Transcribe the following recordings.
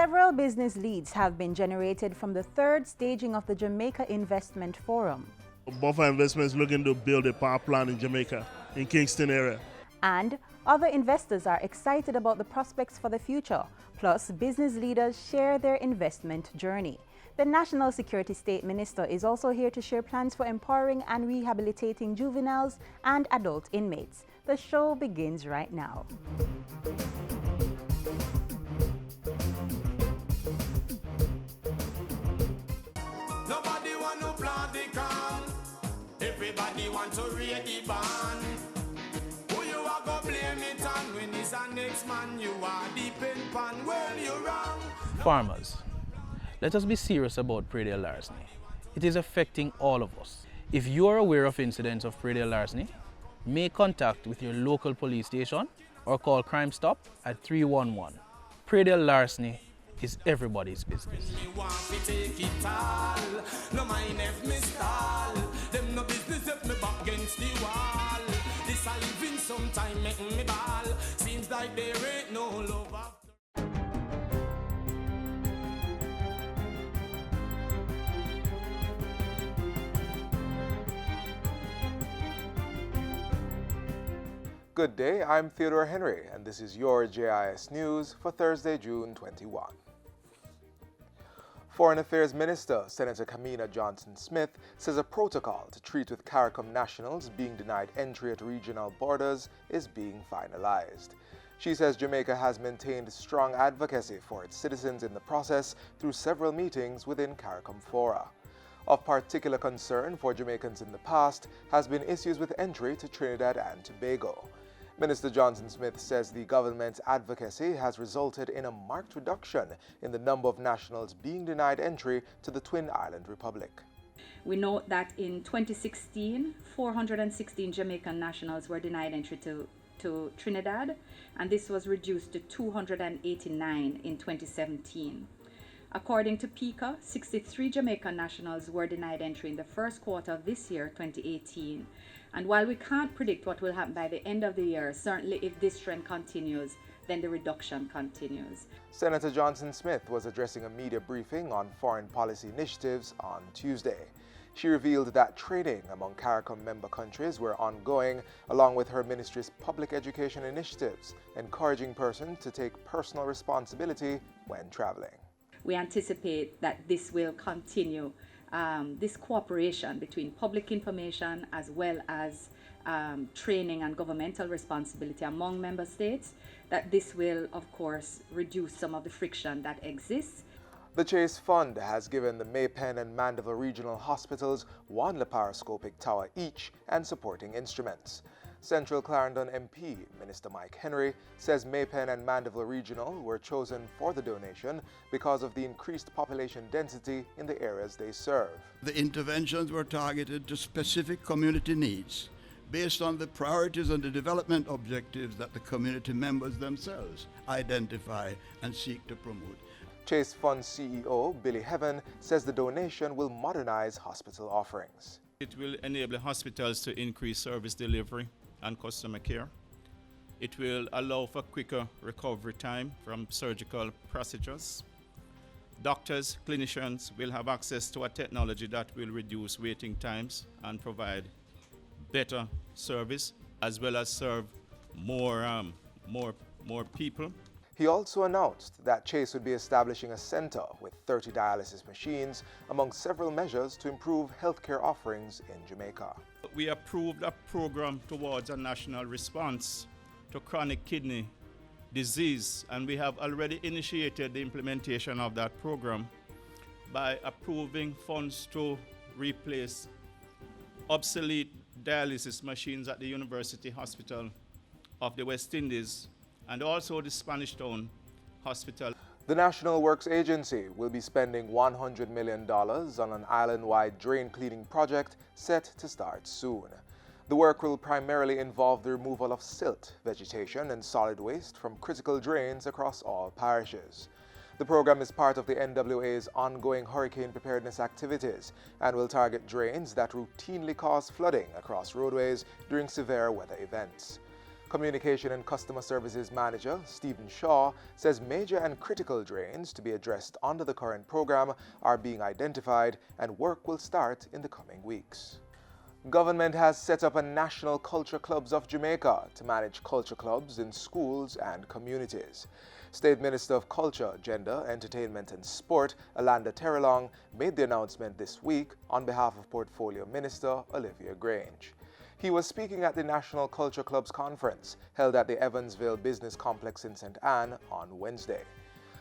Several business leads have been generated from the third staging of the Jamaica Investment Forum. Buffer Investment is looking to build a power plant in Jamaica, in Kingston area. And other investors are excited about the prospects for the future. Plus, business leaders share their investment journey. The National Security State Minister is also here to share plans for empowering and rehabilitating juveniles and adult inmates. The show begins right now. Nobody want to plant the can. Everybody want to read the band. Who you are go blame it on when it's a next man you are deep in pan. Well, you wrong. Farmers, let us be serious about predial larceny. It is affecting all of us. If you are aware of incidents of predial larceny, make contact with your local police station or call Crime Stop at 311. Predial larceny is everybody's business. No mind if me stall. Them no business if me back against the wall. This a living sometime making me ball. Seems like there ain't no love after. Good day, I'm Theodore Henry, and this is your JIS News for Thursday, June 21. Foreign Affairs Minister Senator Kamina Johnson-Smith says a protocol to treat with CARICOM nationals being denied entry at regional borders is being finalized. She says Jamaica has maintained strong advocacy for its citizens in the process through several meetings within CARICOM fora. Of particular concern for Jamaicans in the past has been issues with entry to Trinidad and Tobago. Minister Johnson-Smith says the government's advocacy has resulted in a marked reduction in the number of nationals being denied entry to the Twin Island Republic. We note that in 2016, 416 Jamaican nationals were denied entry to Trinidad, and this was reduced to 289 in 2017. According to PICA, 63 Jamaican nationals were denied entry in the first quarter of this year, 2018. And while we can't predict what will happen by the end of the year, certainly if this trend continues, then the reduction continues. Senator Johnson-Smith was addressing a media briefing on foreign policy initiatives on Tuesday. She revealed that training among CARICOM member countries were ongoing, along with her ministry's public education initiatives, encouraging persons to take personal responsibility when traveling. We anticipate that this will continue. This cooperation between public information as well as training and governmental responsibility among member states, that this will, of course, reduce some of the friction that exists. The Chase Fund has given the Maypen and Mandeville Regional Hospitals one laparoscopic tower each and supporting instruments. Central Clarendon MP Minister Mike Henry says Maypen and Mandeville Regional were chosen for the donation because of the increased population density in the areas they serve. The interventions were targeted to specific community needs based on the priorities and the development objectives that the community members themselves identify and seek to promote. Chase Fund CEO Billy Heaven says the donation will modernize hospital offerings. It will enable hospitals to increase service delivery and customer care. It will allow for quicker recovery time from surgical procedures. Doctors, clinicians will have access to a technology that will reduce waiting times and provide better service, as well as serve more people. He also announced that Chase would be establishing a center with 30 dialysis machines, among several measures to improve healthcare offerings in Jamaica. We approved a program towards a national response to chronic kidney disease, and we have already initiated the implementation of that program by approving funds to replace obsolete dialysis machines at the University Hospital of the West Indies and also the Spanish Town Hospital. The National Works Agency will be spending $100 million on an island-wide drain cleaning project set to start soon. The work will primarily involve the removal of silt, vegetation, and solid waste from critical drains across all parishes. The program is part of the NWA's ongoing hurricane preparedness activities and will target drains that routinely cause flooding across roadways during severe weather events. Communication and Customer Services Manager Stephen Shaw says major and critical drains to be addressed under the current program are being identified and work will start in the coming weeks. Government has set up a National Culture Clubs of Jamaica to manage culture clubs in schools and communities. State Minister of Culture, Gender, Entertainment and Sport, Alanda Terrelong, made the announcement this week on behalf of Portfolio Minister Olivia Grange. He was speaking at the National Culture Clubs Conference held at the Evansville Business Complex in St. Anne on Wednesday.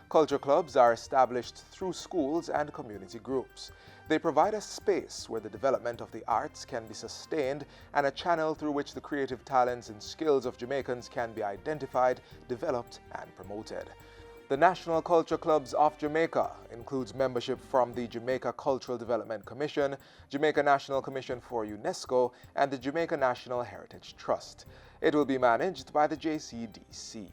Culture clubs are established through schools and community groups. They provide a space where the development of the arts can be sustained and a channel through which the creative talents and skills of Jamaicans can be identified, developed, and promoted. The National Culture Clubs of Jamaica includes membership from the Jamaica Cultural Development Commission, Jamaica National Commission for UNESCO, and the Jamaica National Heritage Trust. It will be managed by the JCDC.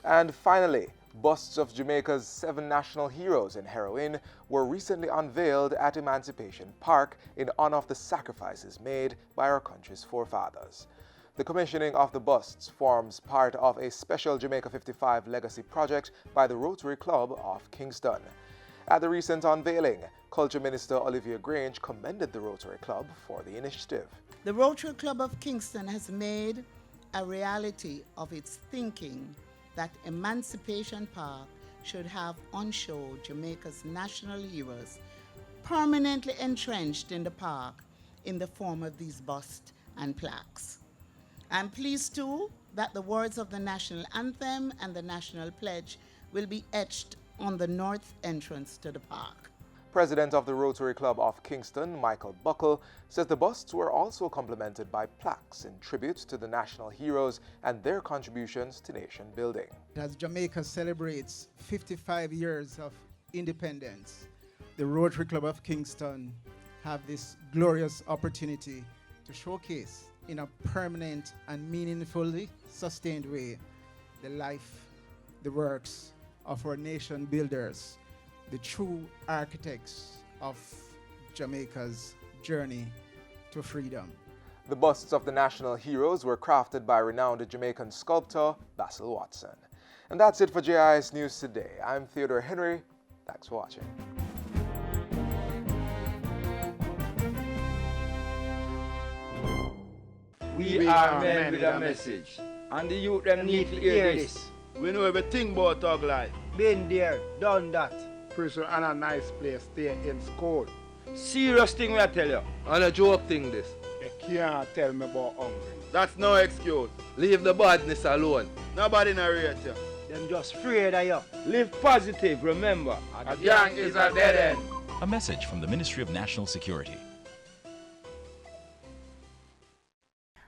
And finally, busts of Jamaica's 7 national heroes and heroines were recently unveiled at Emancipation Park in honor of the sacrifices made by our country's forefathers. The commissioning of the busts forms part of a special Jamaica 55 legacy project by the Rotary Club of Kingston. At the recent unveiling, Culture Minister Olivia Grange commended the Rotary Club for the initiative. The Rotary Club of Kingston has made a reality of its thinking that Emancipation Park should have on show Jamaica's national heroes permanently entrenched in the park in the form of these busts and plaques. I'm pleased too that the words of the national anthem and the national pledge will be etched on the north entrance to the park. President of the Rotary Club of Kingston, Michael Buckle, says the busts were also complemented by plaques in tribute to the national heroes and their contributions to nation building. As Jamaica celebrates 55 years of independence, the Rotary Club of Kingston have this glorious opportunity to showcase in a permanent and meaningfully sustained way the life, the works of our nation builders, the true architects of Jamaica's journey to freedom. The busts of the national heroes were crafted by renowned Jamaican sculptor Basil Watson. And that's it for JIS News today. I'm Theodore Henry. Thanks for watching. We are men with a message, and the youth them need to hear this. We know everything about thug life. Been there, done that. Prison and a nice place, stay in school. Serious thing we I tell you. And a joke thing this. You can't tell me about hungry. That's no excuse. Leave the badness alone. Nobody narrate you. Them just afraid of you. Live positive, remember. A gang is a dead end. A message from the Ministry of National Security.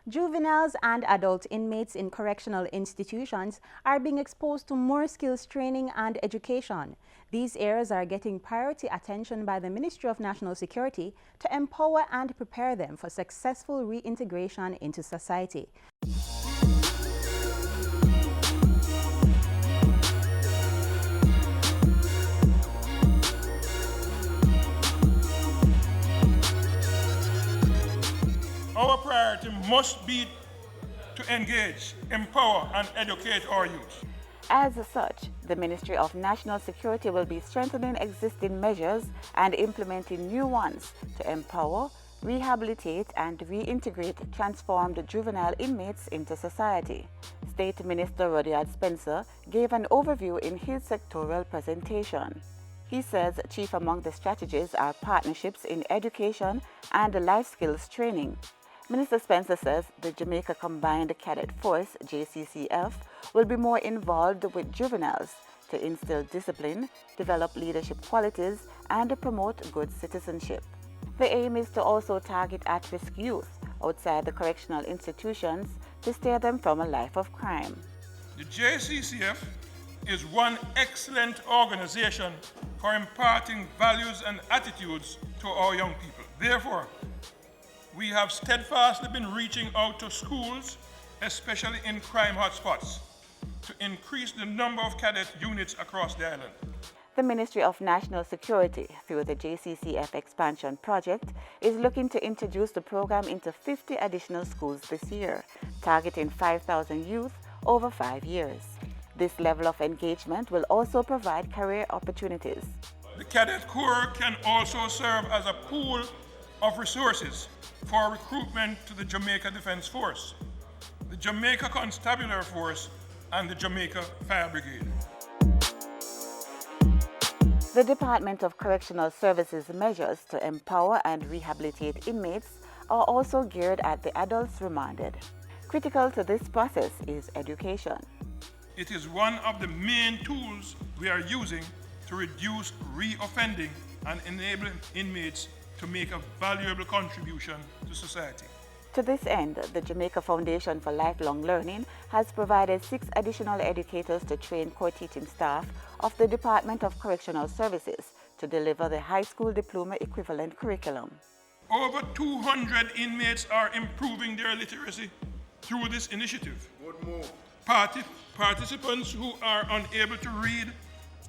Juveniles and adult inmates in correctional institutions are being exposed to more skills training and education. These areas are getting priority attention by the Ministry of National Security to empower and prepare them for successful reintegration into society. Our priority must be to engage, empower, and educate our youth. As such, the Ministry of National Security will be strengthening existing measures and implementing new ones to empower, rehabilitate, and reintegrate transformed juvenile inmates into society. State Minister Rudyard Spencer gave an overview in his sectoral presentation. He says chief among the strategies are partnerships in education and life skills training. Minister Spencer says the Jamaica Combined Cadet Force, JCCF, will be more involved with juveniles to instill discipline, develop leadership qualities, and promote good citizenship. The aim is to also target at-risk youth outside the correctional institutions to steer them from a life of crime. The JCCF is one excellent organization for imparting values and attitudes to our young people. Therefore, we have steadfastly been reaching out to schools, especially in crime hotspots, to increase the number of cadet units across the island. The Ministry of National Security, through the JCCF Expansion Project, is looking to introduce the program into 50 additional schools this year, targeting 5,000 youth over 5 years. This level of engagement will also provide career opportunities. The Cadet Corps can also serve as a pool of resources for recruitment to the Jamaica Defence Force, the Jamaica Constabulary Force, and the Jamaica Fire Brigade. The Department of Correctional Services measures to empower and rehabilitate inmates are also geared at the adults remanded. Critical to this process is education. It is one of the main tools we are using to reduce reoffending and enable inmates to make a valuable contribution to society. To this end, the Jamaica Foundation for Lifelong Learning has provided 6 additional educators to train core teaching staff of the Department of Correctional Services to deliver the high school diploma equivalent curriculum. Over 200 inmates are improving their literacy through this initiative. Good move. Participants who are unable to read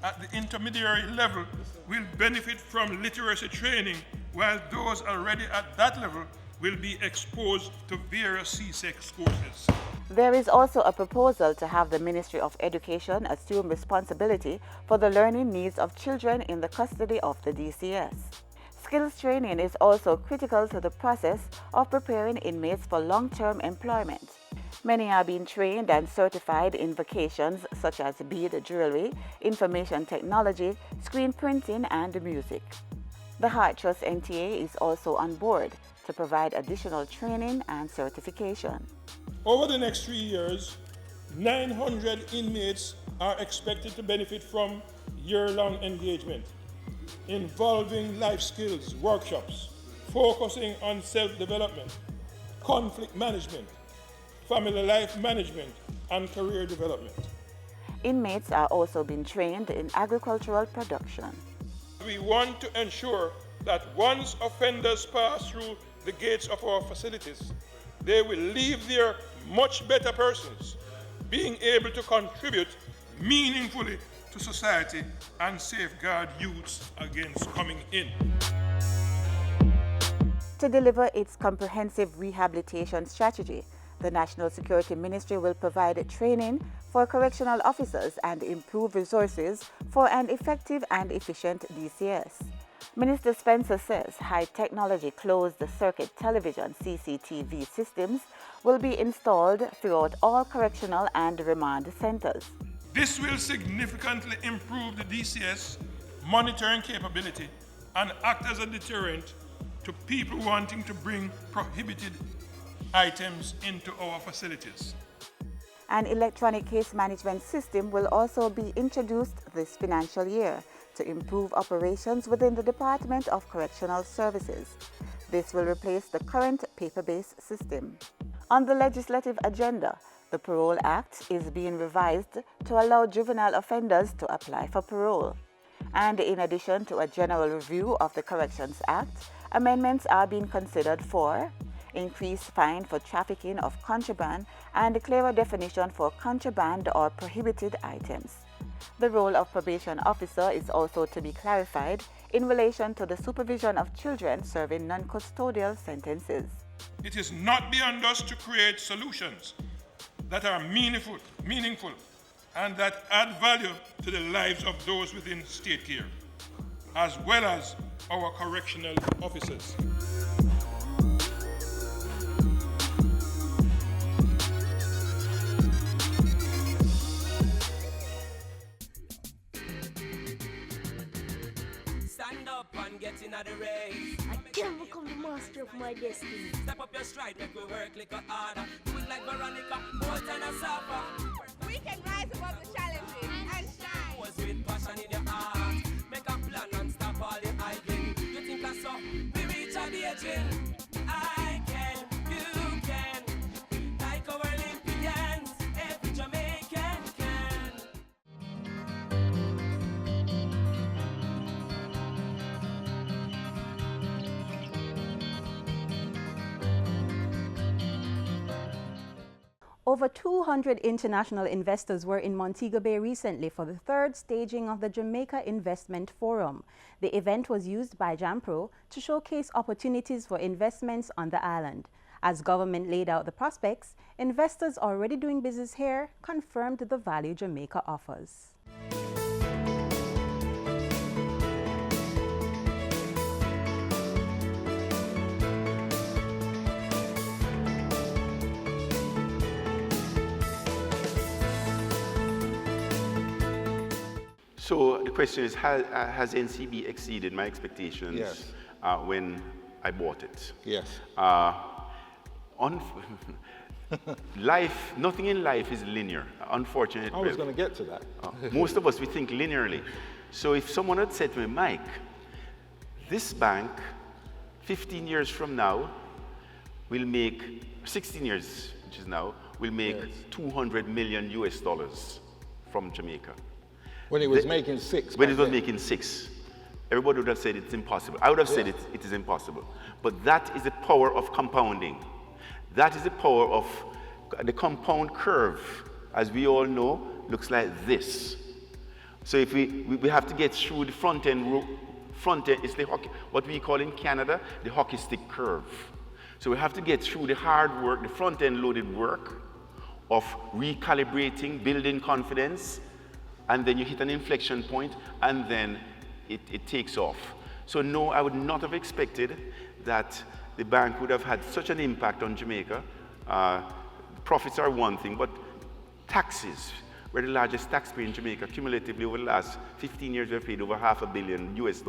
at the intermediary level will benefit from literacy training, while those already at that level will be exposed to various C6 courses. There is also a proposal to have the Ministry of Education assume responsibility for the learning needs of children in the custody of the DCS. Skills training is also critical to the process of preparing inmates for long-term employment. Many are being trained and certified in vocations such as bead jewelry, information technology, screen printing, and music. The Heart Trust NTA is also on board to provide additional training and certification. Over the next 3 years, 900 inmates are expected to benefit from year-long engagement involving life skills workshops, focusing on self-development, conflict management, family life management, and career development. Inmates are also being trained in agricultural production. We want to ensure that once offenders pass through the gates of our facilities, they will leave there much better persons, being able to contribute meaningfully to society and safeguard youths against coming in. To deliver its comprehensive rehabilitation strategy, the National Security Ministry will provide training for correctional officers and improve resources for an effective and efficient DCS. Minister Spencer says high-technology closed-circuit television CCTV systems will be installed throughout all correctional and remand centers. This will significantly improve the DCS monitoring capability and act as a deterrent to people wanting to bring prohibited items into our facilities. An electronic case management system will also be introduced this financial year to improve operations within the Department of Correctional Services. This will replace the current paper-based system. On the legislative agenda, the Parole Act is being revised to allow juvenile offenders to apply for parole. And in addition to a general review of the Corrections Act, amendments are being considered for increased fine for trafficking of contraband and a clearer definition for contraband or prohibited items. The role of probation officer is also to be clarified in relation to the supervision of children serving non-custodial sentences. It is not beyond us to create solutions that are meaningful and that add value to the lives of those within state care, as well as our correctional officers. Get in the race. I can become the master of my destiny. Step up your stride, make we work like a harder. Do it like Veronica, more than a supper. We can rise above the challenges and shine. Was with passion in your heart. Make a plan and stop all the idling. You think I saw? We reach our aging. I can, you can. Like our Olympians, every Jamaican can. Over 200 international investors were in Montego Bay recently for the third staging of the Jamaica Investment Forum. The event was used by JAMPRO to showcase opportunities for investments on the island. As government laid out the prospects, investors already doing business here confirmed the value Jamaica offers. So the question is, has NCB exceeded my expectations? Yes. When I bought it? Yes. Life, nothing in life is linear, unfortunately. I was going to get to that. Most of us, we think linearly. So if someone had said to me, Mike, this bank, 15 years from now, will make, 16 years, which is now, will make $200 million US from Jamaica. When it was making six. When it was making six. Everybody would have said it's impossible. I would have said it is impossible. But that is the power of compounding. That is the power of the compound curve, as we all know, looks like this. So if we have to get through the front end is the hockey, what we call in Canada, the hockey stick curve. So we have to get through the hard work, the front end loaded work of recalibrating, building confidence, and then you hit an inflection point, and then it takes off. So no, I would not have expected that the bank would have had such an impact on Jamaica. Profits are one thing, but taxes. We're the largest taxpayer in Jamaica. Cumulatively over the last 15 years, we've paid over $500 million US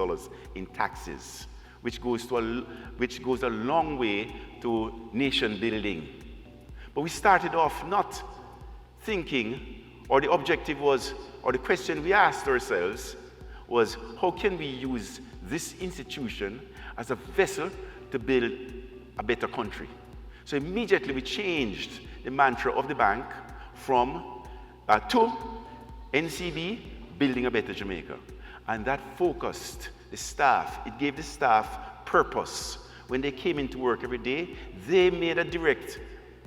in taxes, which goes a long way to nation building. But we started off not thinking, or the objective was, or the question we asked ourselves was, how can we use this institution as a vessel to build a better country? So immediately we changed the mantra of the bank from to NCB, building a better Jamaica. And that focused the staff. It gave the staff purpose. When they came into work every day, they made a direct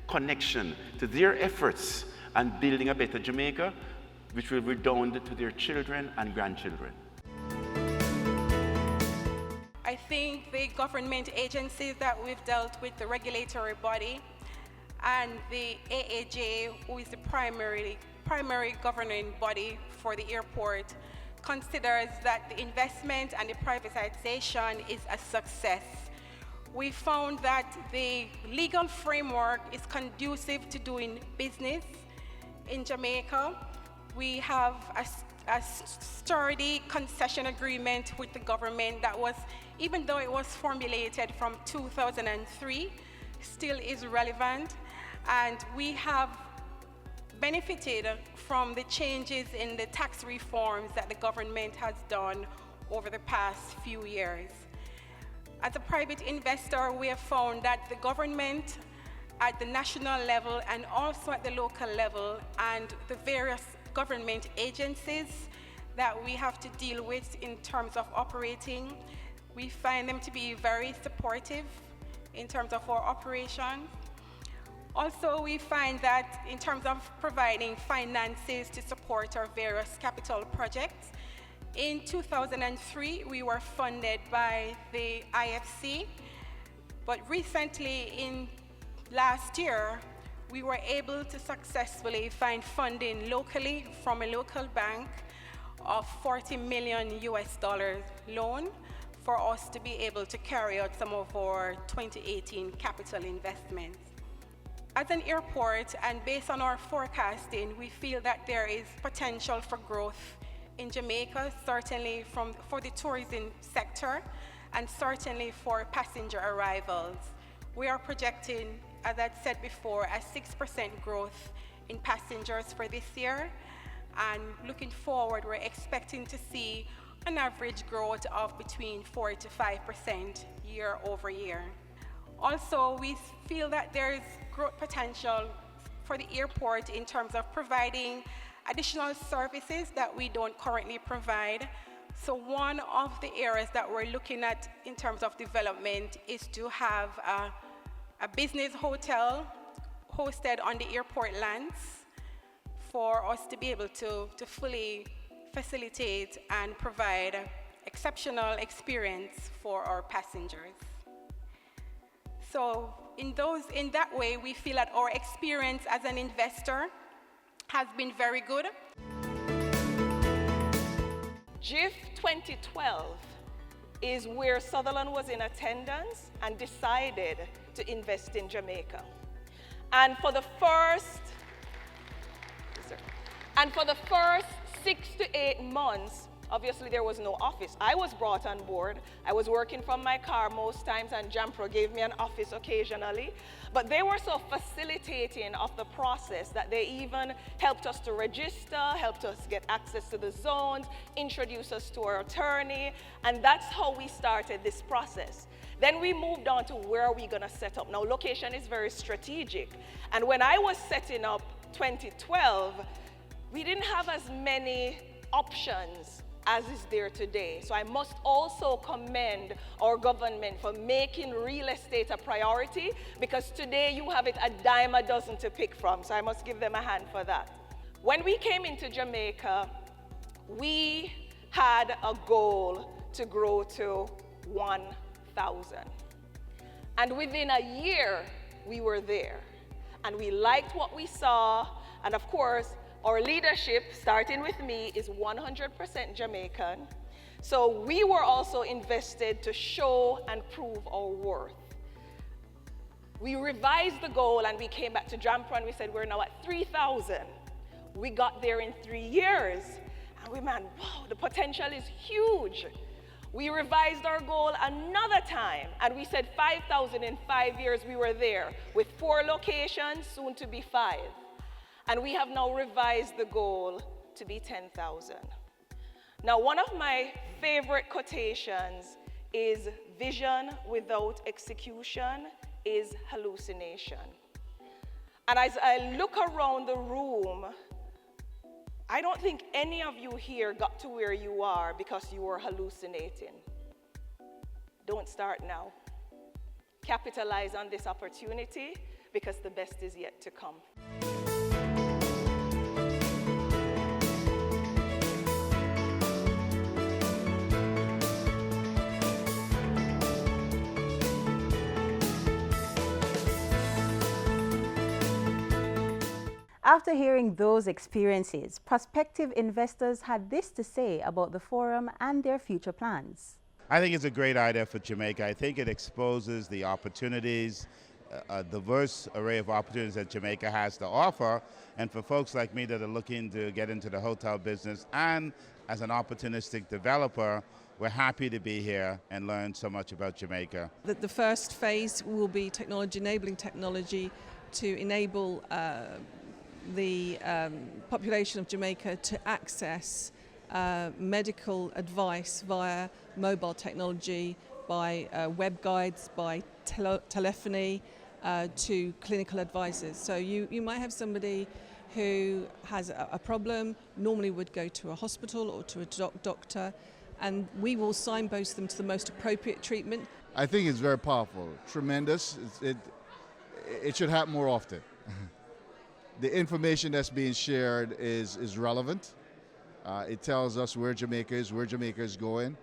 connection to their efforts and building a better Jamaica, which will redound to their children and grandchildren. I think the government agencies that we've dealt with, the regulatory body, and the AAJ, who is the primary governing body for the airport, considers that the investment and the privatization is a success. We found that the legal framework is conducive to doing business in Jamaica. We have a sturdy concession agreement with the government that was, even though it was formulated from 2003, still is relevant. And we have benefited from the changes in the tax reforms that the government has done over the past few years. As a private investor, we have found that the government at the national level and also at the local level and the various government agencies that we have to deal with in terms of operating, we find them to be very supportive in terms of our operations. Also, we find that in terms of providing finances to support our various capital projects, in 2003, we were funded by the IFC, but recently, in last year, we were able to successfully find funding locally from a local bank of $40 million US loan for us to be able to carry out some of our 2018 capital investments. As an airport, and based on our forecasting, we feel that there is potential for growth in Jamaica, certainly for the tourism sector, and certainly for passenger arrivals. We are projecting, as I said before, a 6% growth in passengers for this year, and looking forward, we're expecting to see an average growth of between 4 to 5% year over year. Also, we feel that there is growth potential for the airport in terms of providing additional services that we don't currently provide. So one of the areas that we're looking at in terms of development is to have a business hotel hosted on the airport lands for us to be able to fully facilitate and provide exceptional experience for our passengers. So in that way, we feel that our experience as an investor has been very good. GIF 2012 is where Sutherland was in attendance and decided to invest in Jamaica. And for the first 6 to 8 months, obviously there was no office. I was brought on board. I was working from my car most times, and Jampro gave me an office occasionally. But they were so facilitating of the process that they even helped us to register, helped us get access to the zones, introduced us to our attorney, and that's how we started this process. Then we moved on to where are we gonna set up. Now, location is very strategic. And when I was setting up 2012, we didn't have as many options as is there today. So I must also commend our government for making real estate a priority, because today you have it a dime a dozen to pick from. So I must give them a hand for that. When we came into Jamaica, we had a goal to grow to 1,000. And within a year, we were there. And we liked what we saw. And of course, our leadership, starting with me, is 100% Jamaican. So we were also invested to show and prove our worth. We revised the goal and we came back to Jampro and we said we're now at 3,000. We got there in 3 years. And we, man, wow, the potential is huge. We revised our goal another time and we said 5,000 in 5 years. We were there with 4 locations, soon to be 5. And we have now revised the goal to be 10,000. Now, one of my favorite quotations is, vision without execution is hallucination. And as I look around the room, I don't think any of you here got to where you are because you were hallucinating. Don't start now. Capitalize on this opportunity because the best is yet to come. After hearing those experiences, prospective investors had this to say about the forum and their future plans. I think it's a great idea for Jamaica. I think it exposes the opportunities, a diverse array of opportunities that Jamaica has to offer. And for folks like me that are looking to get into the hotel business and as an opportunistic developer, we're happy to be here and learn so much about Jamaica. The first phase will be technology, enabling technology to enable the population of Jamaica to access medical advice via mobile technology, by web guides, by telephony, to clinical advisors. So you might have somebody who has a problem, normally would go to a hospital or to a doctor, and we will signpost them to the most appropriate treatment. I think it's very powerful, tremendous. It should happen more often. The information that's being shared is relevant. It tells us where Jamaica is going.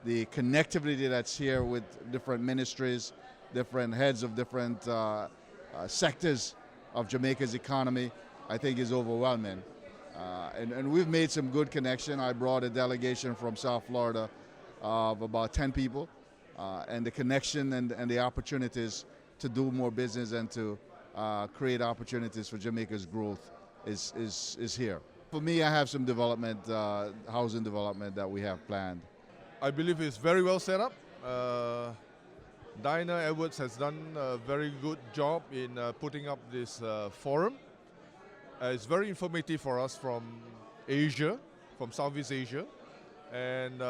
The connectivity that's here with different ministries, different heads of different sectors of Jamaica's economy, I think is overwhelming. And we've made some good connection. I brought a delegation from South Florida of about 10 people. And the connection and the opportunities to do more business and to create opportunities for Jamaica's growth is here. For me, I have some development, housing development that we have planned. I believe it's very well set up. Dinah Edwards has done a very good job in putting up this forum. It's very informative for us from Asia, from Southeast Asia. And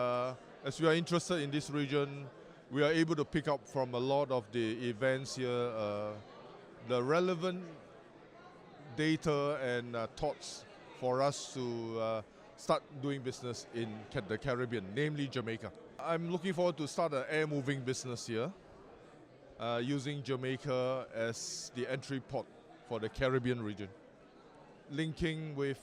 as we are interested in this region, we are able to pick up from a lot of the events here the relevant data and thoughts for us to start doing business in the Caribbean, namely Jamaica. I'm looking forward to start an air moving business here, using Jamaica as the entry port for the Caribbean region, linking with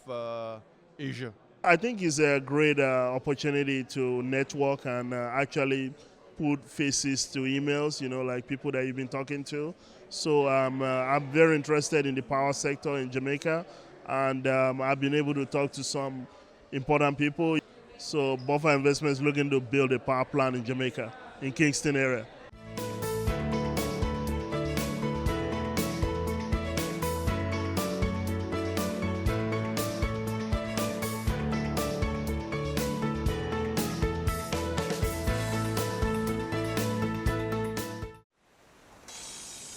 Asia. I think it's a great opportunity to network and actually put faces to emails, like people that you've been talking to. So I'm very interested in the power sector in Jamaica, and I've been able to talk to some important people. So Buffer Investment is looking to build a power plant in Jamaica, in Kingston area.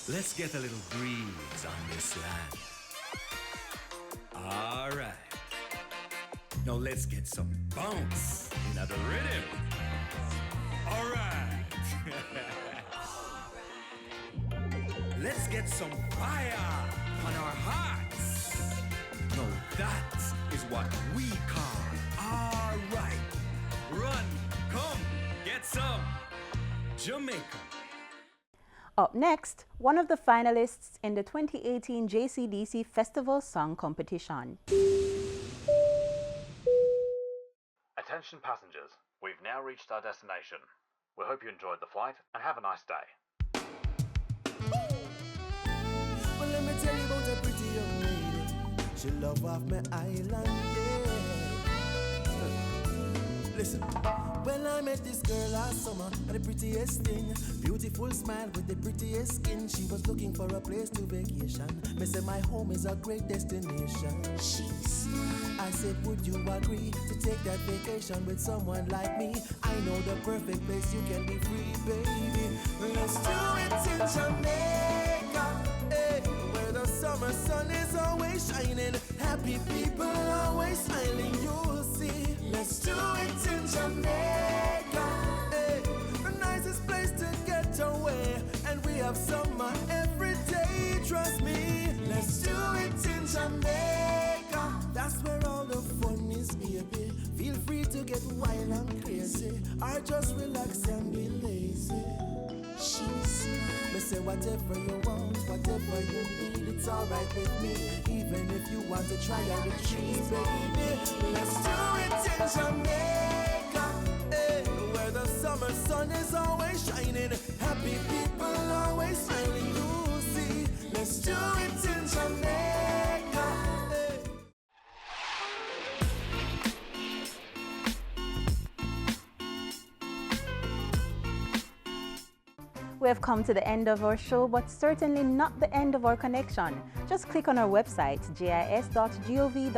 Let's get a little breeze on this land. All right. Now let's get some bounce in the rhythm. All right. Let's get some fire on our hearts. Now that is what we call all right. Run, come, get some Jamaica. Up next, one of the finalists in the 2018 JCDC Festival Song Competition. Attention passengers, we've now reached our destination. We hope you enjoyed the flight and have a nice day. Well, let me tell you about a pretty young lady. She love off my island, yeah. Listen, well, I met this girl last summer, and the prettiest thing, beautiful smile with the prettiest skin. She was looking for a place to vacation. Me say my home is a great destination. She's I said, would you agree to take that vacation with someone like me? I know the perfect place you can be free, baby. Let's do it in Jamaica, hey, where the summer sun is always shining. Happy people always smiling, you'll see. Let's do it in Jamaica, hey, the nicest place to get away. And we have summer every day, trust me. Let's do it in Jamaica, that's where all the fun is, baby. Feel free to get wild and crazy, or just relax and be lazy. She's me say whatever you want, whatever you need, it's alright with me. Even if you want to try out the trees, baby. Let's do it in Jamaica, hey, where the summer sun is always shining. Happy people always smiling, you'll see. Let's do it in Jamaica, hey. We have come to the end of our show, but certainly not the end of our connection. Just click on our website, gis.gov.jm,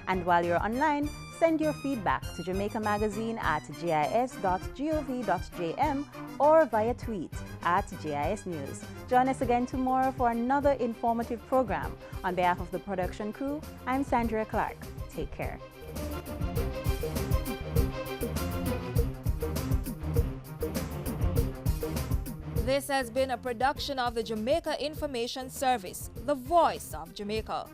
and while you're online, send your feedback to Jamaica Magazine at gis.gov.jm or via tweet at GIS News. Join us again tomorrow for another informative program. On behalf of the production crew, I'm Sandra Clark. Take care. This has been a production of the Jamaica Information Service, the voice of Jamaica.